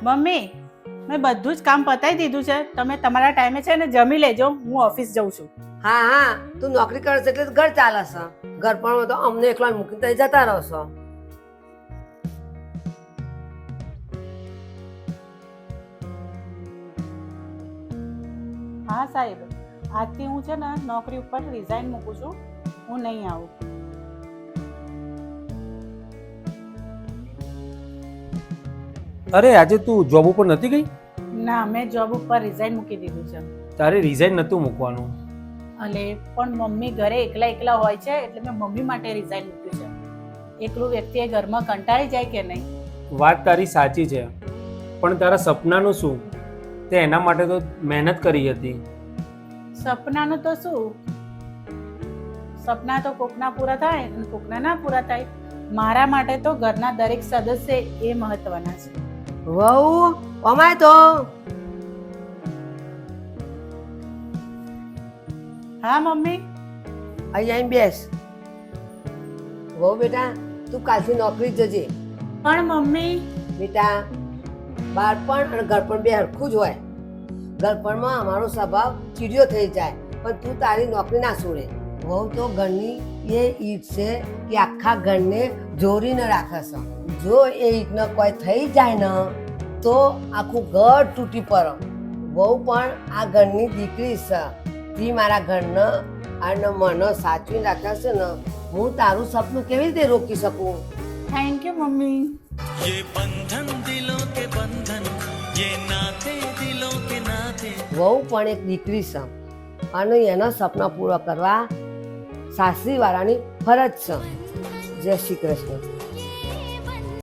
Mummy મેં બધું જ કામ પતાવી દીધું છે. તમે તમારા ટાઈમે છે ને જમી લેજો. હું ઓફિસ જઉં છું. હા હા, તું નોકરી કરે છે એટલે ઘર ચાલે છે. ઘર પણ તો અમને એકલા મૂકીને તઈ જતા રહો છો. હા સાહેબ, આજથી હું છે ને નોકરી ઉપર રિઝાઇન મૂકું છું. હું નહીં આવું. અરે આજે તું જોબ ઉપર નથી ગઈ? ના, મેં જોબ ઉપર રિઝાઇન મૂકી દીધું છે. તારે રિઝાઇન નહોતું મૂકવાનું. અને પણ મમ્મી ઘરે એકલા એકલા હોય છે એટલે મેં મમ્મી માટે રિઝાઇન મૂક્યું છે. એકલું વ્યક્તિ ઘરમાં કંટાળી જાય કે નહીં? વાત તારી સાચી છે, પણ તારા સપનાનું શું? તે એના માટે તો મહેનત કરી હતી. સપનાનું તો શું? સપના તો કોકના પૂરા થાય અને કોકના ના પૂરા થાય. મારા માટે તો ઘરના દરેક સદસ્ય એ મહત્વના છે. વહુ અમાય તો હા મમ્મી. અહીંયા બેસ. વહુ બેટા, તું કાલથી નોકરી જજે. પણ મમ્મી. બેટા, બાળપણ અને ઘરપણ બે હરખું જ હોય. ઘરપણમાં અમારો સ્વભાવ ચીડિયો થઈ જાય, પણ તું તારી નોકરી ના છોડે. વહુ તો ઘરની એ ઈટ છે કે આખા ઘરને જોડીને રાખે છે. જો એ ઈટને કોઈ થઈ જાય ને તો આખું ઘર તૂટી પડે. વહુ પણ આ ઘરની દીકરી છે. તી મારા ઘરને અને મને સાચવી રાખે છે ને, હું તારું સપનું કેવી રીતે રોકી શકું? Thank you mummy. ये बंधन दिलों के बंधन, ये नाते दिलों के नाते. વહુ પણ એક દીકરી છે અને એના સપના પૂરા કરવા સાસરીવાળાની ફરજ છે. જય શ્રી કૃષ્ણ.